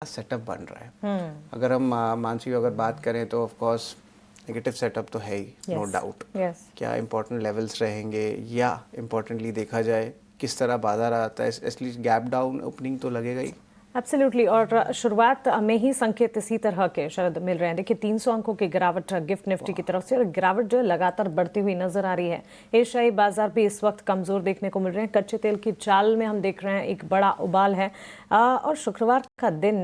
Setup बन रहा है। अगर हम मानसी अगर बात करें तो ऑफ कोर्स नेगेटिव सेटअप तो है ही, नो डाउट। क्या इंपॉर्टेंट लेवल्स रहेंगे या इम्पोर्टेंटली देखा जाए किस तरह बाजार आता है, इसलिए गैप डाउन ओपनिंग तो लगेगा ही। एब्सोल्युटली। और शुरुआत में ही संकेत इसी तरह के शरद मिल रहे हैं। देखिए 300 अंकों की गिरावट गिफ्ट निफ्टी की तरफ से, और गिरावट जो है लगातार बढ़ती हुई नजर आ रही है। एशियाई बाजार भी इस वक्त कमजोर देखने को मिल रहे हैं। कच्चे तेल की चाल में हम देख रहे हैं एक बड़ा उबाल है। और शुक्रवार का दिन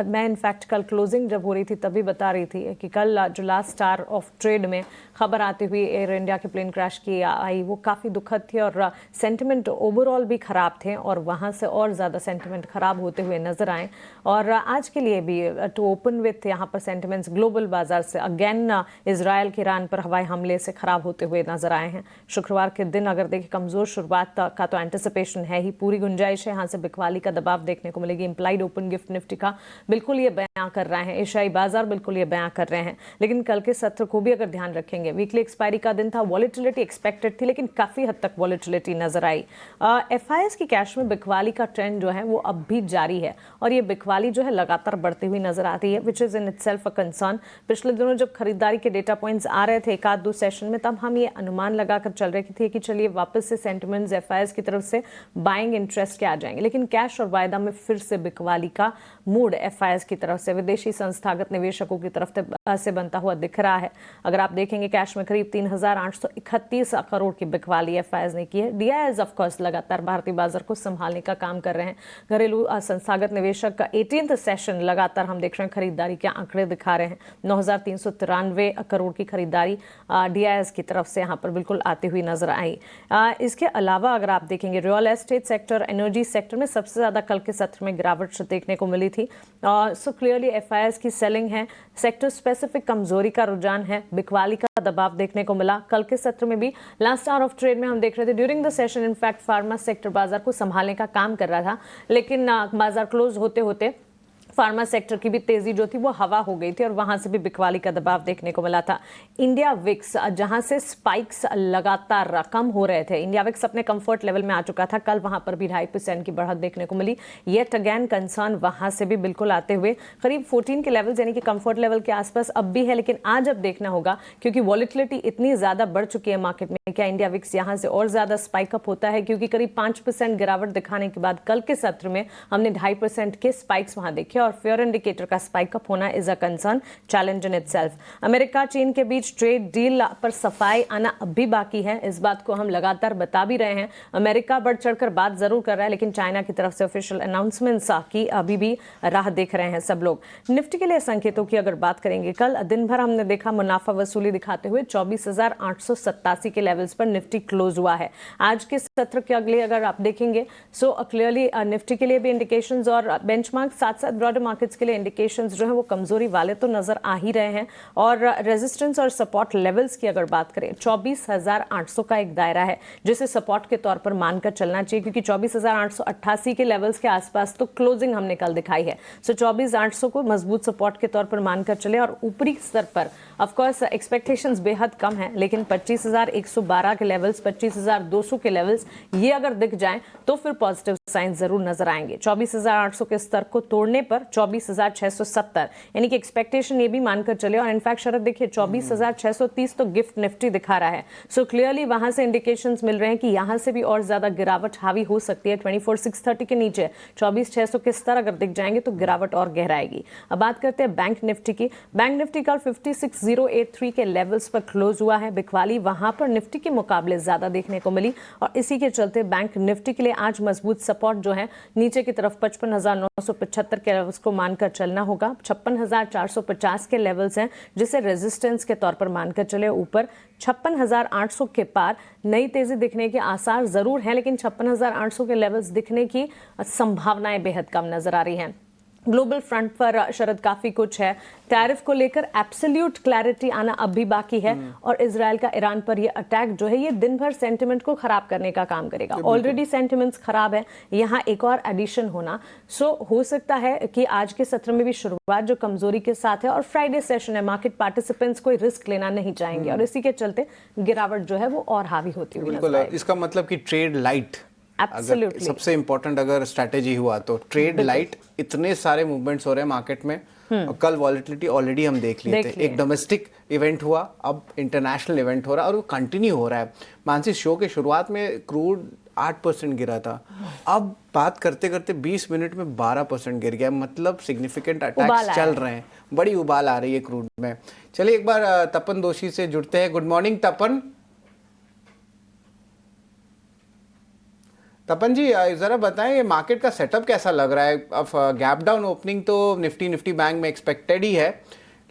मैं इनफैक्ट कल क्लोजिंग जब हो रही थी तभी बता रही थी कि कल जो लास्ट आवर ऑफ ट्रेड में खबर आती हुई एयर इंडिया के प्लेन क्रैश की आई, वो काफ़ी दुखद थी और सेंटिमेंट ओवरऑल भी ख़राब थे और वहाँ से और ज़्यादा सेंटिमेंट खराब होते हुए नजर आए। और आज के लिए भी टू ओपन विथ यहाँ पर सेंटिमेंट्स ग्लोबल बाजार से अगेन इजराइल के ईरान पर हवाई हमले से खराब होते हुए नजर आए हैं। शुक्रवार के दिन अगर देखें कमजोर शुरुआत का तो एंटिसिपेशन है ही, पूरी गुंजाइश है यहाँ से बिकवाली का दबाव देखने को मिलेगी। इंप्लाइड ओपन गिफ्ट निफ्टी का बिल्कुल ये बयां कर रहे हैं, एशियाई बाजार बिल्कुल ये बयां कर रहे हैं। लेकिन कल के सत्र को भी अगर ध्यान रखेंगे, वीकली एक्सपायरी का दिन था, वॉलेटिलिटी एक्सपेक्टेड थी लेकिन काफी हद तक वॉलेटिलिटी नजर आई। एफआईएस की कैश में बिकवाली का ट्रेंड जो है वो अब भी जारी है और ये बिकवाली जो है लगातार बढ़ती हुई नजर आती है, which is in itself a concern. पिछले दिनों जब खरीदारी के डेटा पॉइंट्स आ रहे थे एक आध दो सेशन में, तब हम ये अनुमान लगाकर चल रहे थे कि चलिए वापस से सेंटिमेंट्स एफआईएस की तरफ से बाइंग इंटरेस्ट के आ जाएंगे। लेकिन कैश और वायदा में फिर से बिकवाली का मूड एफआईएस की तरफ से, विदेशी संस्थागत निवेशकों की तरफ से बनता हुआ दिख रहा है। अगर आप देखेंगे कैश में करीब 3,831 करोड़ की बिकवाली एफआईएस ने की है। डीआईएस ऑफ कोर्स लगातार भारतीय बाजार को संभालने का काम कर रहे हैं। घरेलू संस्थागत निवेशक का 18th सेशन लगातार हम देख रहे हैं खरीदारी के आंकड़े दिखा रहे हैं। 9,393 करोड़ की खरीदारी डीआईएस की तरफ से यहां पर बिल्कुल आती हुई नजर आई। इसके अलावा अगर आप देखेंगे real estate sector, energy sector में सबसे ज्यादा कल के सत्र में गिरावट देखने को मिली थी। सो क्लियरली एफआईएस की सेलिंग है, सेक्टर स्पेसिफिक कमजोरी का रुझान है, बिकवाली का दबाव देखने को मिला। कल के सत्र में भी लास्ट आवर ऑफ ट्रेड में हम देख रहे थे during the session in fact pharma sector बाजार को संभालने का काम कर रहा था, लेकिन बाजार क्लोज होते होते फार्मा सेक्टर की भी तेजी जो थी वो हवा हो गई थी और वहां से भी बिकवाली का दबाव देखने को मिला था। इंडिया विक्स जहां से स्पाइक्स लगातार कम हो रहे थे, इंडिया विक्स अपने कंफर्ट लेवल में आ चुका था, कल वहां पर भी 2.5% की बढ़त देखने को मिली। येट अगेन कंसर्न वहां से भी बिल्कुल आते हुए करीब 14 के लेवल यानी कि कंफर्ट लेवल के आसपास अब भी है, लेकिन आज अब देखना होगा क्योंकि वॉलिटिलिटी इतनी ज्यादा बढ़ चुकी है मार्केट में, क्या इंडिया विक्स यहां से और ज्यादा स्पाइक अप होता है, क्योंकि करीब 5% गिरावट दिखाने के बाद कल के सत्र में हमने 2.5% के स्पाइक्स वहां देखे और फेयर इंडिकेटर का स्पाइक अप होना is a concern, challenge in itself. America चीन के बीच ट्रेड डील पर सफाई आना अब भी बाकी है, इस बात को हम लगातार बता भी रहे हैं। अमेरिका बढ़ चढ़कर बात जरूर कर रहा है, लेकिन चाइना की तरफ से ऑफिशियल अनाउंसमेंट्स की अभी भी राह देख रहे हैं सब लोग। निफ्टी के लिए संकेतों की अगर बात करेंगे, कल दिन भर हमने देखा मुनाफा वसूली दिखाते हुए 24,887 के लेवल्स पर निफ्टी क्लोज हुआ है। आज के सत्र के अगले अगर आप देखेंगे सो क्लियरली निफ्टी के लिए भी इंडिकेशंस और बेंचमार्क साथ साथ ब्रॉडर मार्केट्स के लिए इंडिकेशंस जो है वो कमजोरी वाले तो नजर आ ही रहे हैं। और रेजिस्टेंस और सपोर्ट लेवल्स की अगर बात करें, 24,800 का एक दायरा है जिसे सपोर्ट के तौर पर मानकर चलना चाहिए, क्योंकि 24,888 के लेवल्स के आसपास तो क्लोजिंग हमने कल दिखाई है। सो 24,800 को मजबूत सपोर्ट के तौर पर मानकर चले। और ऊपरी स्तर पर ऑफकोर्स एक्सपेक्टेशंस बेहद कम है, लेकिन 25,112 के लेवल्स, 25,200 के लेवल्स ये अगर दिख जाएं तो फिर पॉजिटिव साइन जरूर नजर आएंगे। 24,800 के स्तर को तोड़ने पर 24,670 यानी कि एक्सपेक्टेशन ये भी मानकर चले। और इनफैक्ट शरद देखिए 24,630 तो गिफ्ट निफ्टी दिखा रहा है। सो क्लियरली वहां से इंडिकेशंस मिल रहे हैं कि यहां से भी और ज्यादा गिरावट हावी हो सकती है। 24,630 के नीचे 24,600 के स्तर अगर दिख जाएंगे तो गिरावट और गहराएगी। अब बात करते हैं बैंक निफ्टी की। बैंक निफ्टी कल 56,083 के लेवल्स पर क्लोज हुआ है। बिकवाली वहां पर निफ्टी के मुकाबले ज्यादा देखने को मिली और इसी के चलते बैंक निफ्टी के लिए आज मजबूत सपोर्ट जो है नीचे की तरफ 55,975 के लेवल्स को मानकर चलना होगा। 56,450 के लेवल्स हैं जिसे रेजिस्टेंस के तौर पर मानकर चले। ऊपर 56,800 के पार नई तेजी दिखने के आसार जरूर हैं, लेकिन 56,800 के लेवल्स दिखने की संभावनाएं बेहद कम नजर आ रही हैं। ग्लोबल फ्रंट पर शरद काफी कुछ है। टैरिफ को लेकर एब्सोल्यूट क्लैरिटी आना अब भी बाकी है और इजराइल का ईरान पर ये अटैक जो है ये दिन भर सेंटिमेंट को खराब करने का काम करेगा। ऑलरेडी सेंटिमेंट्स खराब है, यहाँ एक और एडिशन होना। सो हो सकता है कि आज के सत्र में भी शुरुआत जो कमजोरी के साथ है और फ्राइडे सेशन है, मार्केट पार्टिसिपेंट्स कोई रिस्क लेना नहीं चाहेंगे और इसी के चलते गिरावट जो है वो और हावी होती हुई। बिल्कुल, इसका मतलब कि ट्रेड लाइट Absolutely. सबसे इम्पोर्टेंट अगर स्ट्रैटेजी हुआ तो ट्रेड लाइट, इतने सारे मूवमेंट्स हो रहे हैं मार्केट में, और कल वॉलेटिलिटी ऑलरेडी हम देख लिए थे। एक डोमेस्टिक इवेंट हुआ, अब इंटरनेशनल इवेंट हो रहा है और वो कंटिन्यू हो रहा है। मानसी, शो के शुरुआत में क्रूड 8% गिरा था, अब बात करते करते 20 मिनट में 12% गिर गया। मतलब सिग्निफिकेंट अटैक्स चल रहे हैं, बड़ी उबाल आ रही है क्रूड में। चलिए एक बार तपन दोषी से जुड़ते हैं। गुड मॉर्निंग तपन। तपन जी, जरा बताएं ये मार्केट का सेटअप कैसा लग रहा है? अब गैप डाउन ओपनिंग तो निफ्टी बैंक में एक्सपेक्टेड ही है,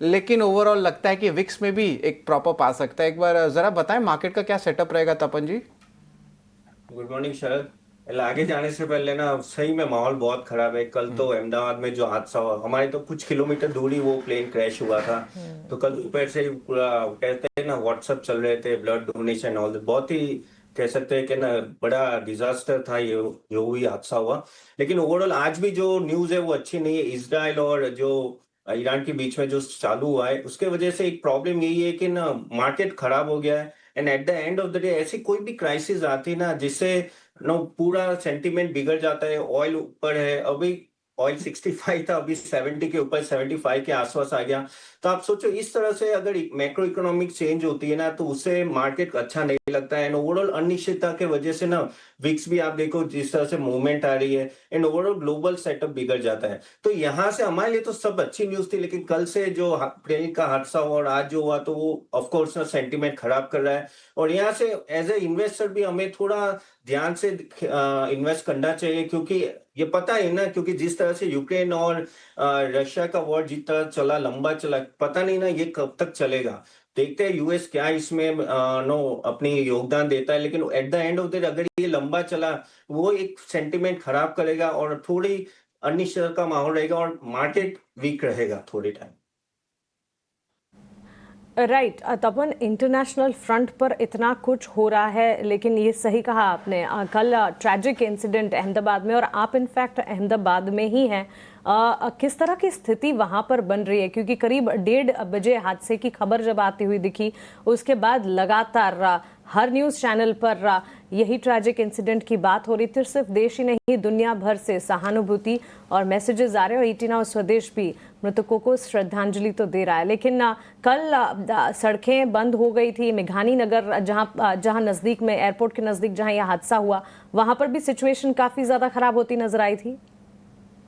लेकिन ओवरऑल लगता है कि विक्स में भी एक प्रॉप अप आ सकता है। एक बार जरा बताएं मार्केट का क्या सेटअप रहेगा तपन जी। गुड मॉर्निंग शरद। आगे जाने से पहले ना, सही में माहौल बहुत खराब है। कल तो अहमदाबाद में जो हादसा हुआ, हमारे तो कुछ किलोमीटर दूरी वो प्लेन क्रैश हुआ था। तो कल दोपहर से पूरा कहते हैं ना व्हाट्सएप चल रहे थे, ब्लड डोनेशन ऑल, बहुत ही कह सकते हैं कि ना बड़ा डिजास्टर था ये जो भी हादसा हुआ। लेकिन ओवरऑल आज भी जो न्यूज है वो अच्छी नहीं है। इजराइल और जो ईरान के बीच में जो चालू हुआ है उसके वजह से एक प्रॉब्लम यही है कि ना मार्केट खराब हो गया है। And at the end of the day ऐसी कोई भी क्राइसिस आती है ना जिससे नो पूरा सेंटीमेंट बिगड़ जाता है। ऑयल ऊपर है, अभी ऑयल 65 था, अभी 70 के ऊपर 75 के आसपास आ गया। तो आप सोचो इस तरह से अगर मैक्रो इकोनॉमिक चेंज होती है ना तो उससे मार्केट अच्छा नहीं लगता है। एंड ओवरऑल अनिश्चितता के वजह से ना विक्स भी आप देखो जिस तरह से मूवमेंट आ रही है, एंड ओवरऑल ग्लोबल सेटअप बिगड़ जाता है। तो यहाँ से हमारे लिए तो सब अच्छी न्यूज थी, लेकिन कल से जो प्लेन का हादसा हुआ और आज जो हुआ तो वो ऑफकोर्स ना सेंटीमेंट खराब कर रहा है। और यहाँ से एज ए इन्वेस्टर भी हमें थोड़ा ध्यान से इन्वेस्ट करना चाहिए, क्योंकि ये पता है ना, क्योंकि जिस तरह से यूक्रेन और रशिया का वॉर जिस तरह चला, लंबा चला, पता नहीं ना ये कब तक चलेगा। देखते हैं यूएस क्या इसमें नो अपनी योगदान देता है। लेकिन at the end of the day अगर ये लंबा चला वो एक सेंटीमेंट खराब करेगा और थोड़ी अनिश्चितता का माहौल रहेगा और मार्केट वीक रहेगा थोड़ी टाइम। राइट तपन, इंटरनेशनल फ्रंट पर इतना कुछ हो रहा है, लेकिन ये सही कहा आपने, कल ट्रैजिक इंसिडेंट अहमदाबाद में, और आप इनफैक्ट अहमदाबाद में ही हैं। किस तरह की स्थिति वहां पर बन रही है? क्योंकि करीब 1:30 बजे हादसे की खबर जब आती हुई दिखी, उसके बाद लगातार हर न्यूज़ चैनल पर यही ट्रैजिक इंसिडेंट की बात हो रही थी। सिर्फ देश ही नहीं, दुनिया भर से सहानुभूति और मैसेजेस आ रहे हैं, और 18 आवर्स स्वदेश भी मृतकों को श्रद्धांजलि तो दे रहा है। लेकिन कल सड़कें बंद हो गई थी। मेघानी नगर जहां नज़दीक में, एयरपोर्ट के नज़दीक जहां यह हादसा हुआ, वहां पर भी सिचुएशन काफ़ी ज़्यादा ख़राब होती नजर आई थी।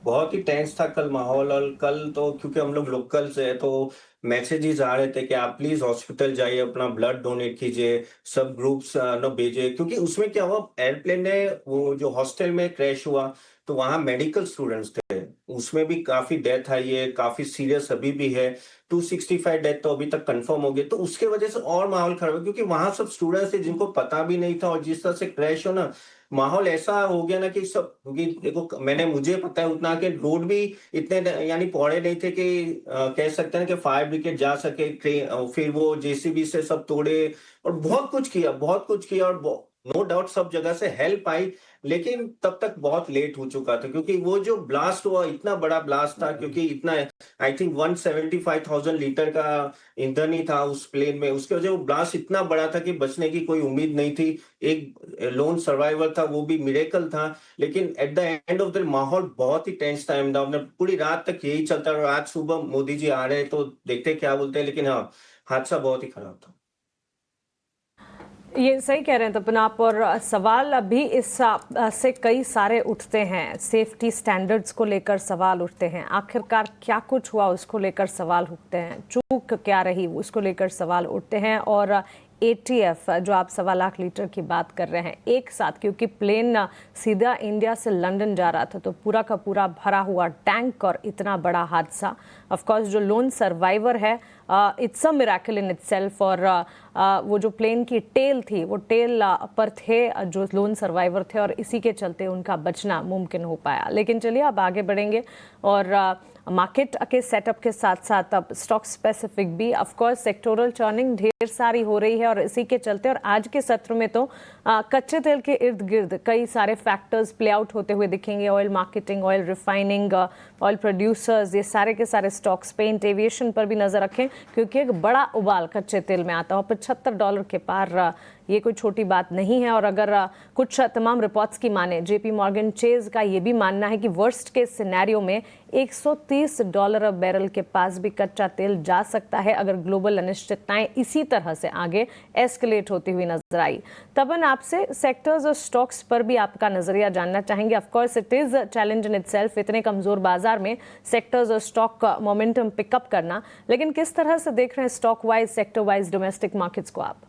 बहुत ही टेंस था कल माहौल। और कल तो क्योंकि हम लोग लोकल से है तो मैसेजेस आ रहे थे कि आप प्लीज हॉस्पिटल जाइए, अपना ब्लड डोनेट कीजिए, सब ग्रुप्स न भेजिए। क्योंकि उसमें क्या हुआ, एयरप्लेन ने वो जो हॉस्टल में क्रैश हुआ तो वहां मेडिकल स्टूडेंट्स थे, उसमें भी काफी डेथ आई है, काफी सीरियस अभी भी है। 265 डेथ तो अभी तक कंफर्म हो गए। तो उसके वजह से और माहौल खराब है, क्योंकि वहां सब स्टूडेंट्स थे जिनको पता भी नहीं था। और जिस तरह से क्रैश हो ना, माहौल ऐसा हो गया ना कि सब, क्योंकि देखो मुझे पता है उतना कि रोड भी इतने यानी पौड़े नहीं थे कि कह सकते हैं कि फायर ब्रिगेड जा सके। फिर वो जेसीबी से सब तोड़े और बहुत कुछ किया और नो डाउट सब जगह से हेल्प आई। लेकिन तब तक बहुत लेट हो चुका था, क्योंकि वो जो ब्लास्ट हुआ इतना बड़ा ब्लास्ट था, क्योंकि इतना आई थिंक 175,000 लीटर का ईंधन ही था उस प्लेन में। उसके वजह वो ब्लास्ट इतना बड़ा था कि बचने की कोई उम्मीद नहीं थी। एक लोन सर्वाइवर था, वो भी मिरेकल था। लेकिन at the end of the माहौल बहुत ही टेंस था अहमदाबाद में, पूरी रात तक यही चलता रहा। आज सुबह मोदी जी आ रहे हैं तो देखते क्या बोलते हैं। लेकिन हाँ, हादसा बहुत ही खराब था। ये सही कह रहे हैं तपन आप, और सवाल अभी इस से कई सारे उठते हैं। सेफ्टी स्टैंडर्ड्स को लेकर सवाल उठते हैं, आखिरकार क्या कुछ हुआ उसको लेकर सवाल उठते हैं, चूक क्या रही उसको लेकर सवाल उठते हैं। और ATF जो आप 1.25 लाख लीटर की बात कर रहे हैं एक साथ, क्योंकि प्लेन सीधा इंडिया से लंदन जा रहा था, तो पूरा का पूरा भरा हुआ टैंक और इतना बड़ा हादसा। ऑफ कोर्स जो लोन सर्वाइवर है, it's a miracle in itself. और वो जो प्लेन की टेल थी, वो टेल पर थे जो लोन सर्वाइवर थे, और इसी के चलते उनका बचना मुमकिन हो पाया। लेकिन चलिए अब आगे बढ़ेंगे और मार्केट के सेटअप के साथ साथ अब स्टॉक स्पेसिफिक भी, ऑफ कोर्स सेक्टोरल टर्निंग ढेर सारी हो रही है, और इसी के चलते और आज के सत्र में तो कच्चे तेल के इर्द गिर्द कई सारे फैक्टर्स प्ले आउट होते हुए दिखेंगे। Oil marketing, oil refining, oil producers, ये सारे के सारे स्टॉक्स, पेंट, एविएशन पर भी नजर रखें, क्योंकि एक बड़ा उबाल कच्चे तेल में आता है और $75 के पार ये कोई छोटी बात नहीं है। और अगर कुछ तमाम रिपोर्ट्स की माने, JP मॉर्गन चेज का ये भी मानना है कि वर्स्ट के सिनेरियो में $130 बैरल के पास भी कच्चा तेल जा सकता है अगर ग्लोबल अनिश्चितताएं इसी तरह से आगे एस्केलेट होती हुई नजर आई। तबन, आपसे सेक्टर्स और स्टॉक्स पर भी आपका नजरिया जानना चाहेंगे। Of course it is challenge in itself, इतने कमजोर बाजार में सेक्टर्स और स्टॉक का मोमेंटम पिकअप करना, लेकिन किस तरह से देख रहे हैं stock wise, sector wise domestic markets को आप?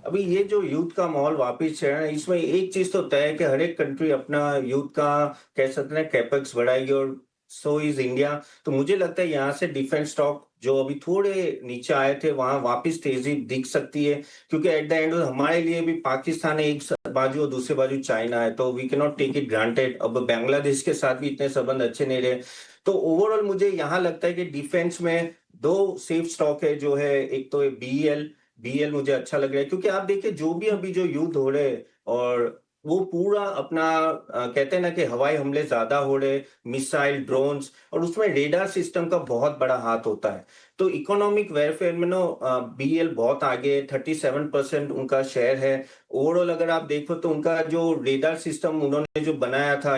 अभी ये जो युद्ध का माहौल वापिस है ना, इसमें एक चीज तो तय है कि हर एक कंट्री अपना युद्ध का कह सकते हैं कैपेक्स बढ़ाएगी, और सो इज इंडिया। तो मुझे लगता है यहाँ से डिफेंस स्टॉक जो अभी थोड़े नीचे आए थे वहां वापस तेजी दिख सकती है, क्योंकि एट द एंड हमारे लिए भी पाकिस्तान है एक बाजू और दूसरे बाजू चाइना है, तो we can not take it granted. अब बांग्लादेश के साथ भी इतने संबंध अच्छे नहीं रहे। तो ओवरऑल मुझे यहाँ लगता है कि डिफेंस में दो सेफ स्टॉक है, जो है एक तो बीएल मुझे अच्छा लग रहा है, क्योंकि आप देखिए जो भी अभी जो युद्ध हो रहे हैं, और वो पूरा अपना कहते हैं ना कि हवाई हमले ज्यादा हो रहे, मिसाइल, ड्रोन्स, और उसमें रेडार सिस्टम का बहुत बड़ा हाथ होता है। तो इकोनॉमिक वेलफेयर में बीएल बहुत आगे, 37% उनका शेयर है। ओवरऑल अगर आप देखो तो उनका जो रेडार सिस्टम उन्होंने जो बनाया था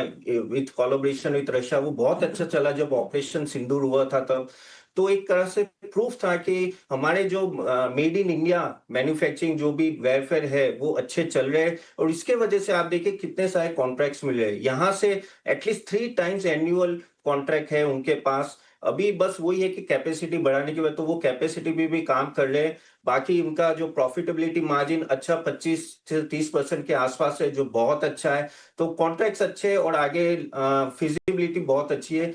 विथ कोलैबोरेशन विथ रशिया, वो बहुत अच्छा चला जब ऑपरेशन सिंदूर हुआ था तब। तो एक तरह से प्रूफ था कि हमारे जो मेड इन इंडिया मैन्युफैक्चरिंग जो भी वेलफेयर है वो अच्छे चल रहे हैं, और इसके वजह से आप देखिए कितने सारे कॉन्ट्रैक्ट्स मिल रहे हैं। यहाँ से एटलीस्ट 3 टाइम्स एनुअल कॉन्ट्रैक्ट है उनके पास। अभी बस वही है कि कैपेसिटी बढ़ाने की वजह, तो वो कैपेसिटी भी काम कर रहे हैं। बाकी उनका जो प्रॉफिटेबिलिटी मार्जिन अच्छा 25 से 30% के आसपास है, जो बहुत अच्छा है। तो कॉन्ट्रैक्ट्स अच्छे हैं और आगे फिजिबिलिटी बहुत अच्छी है।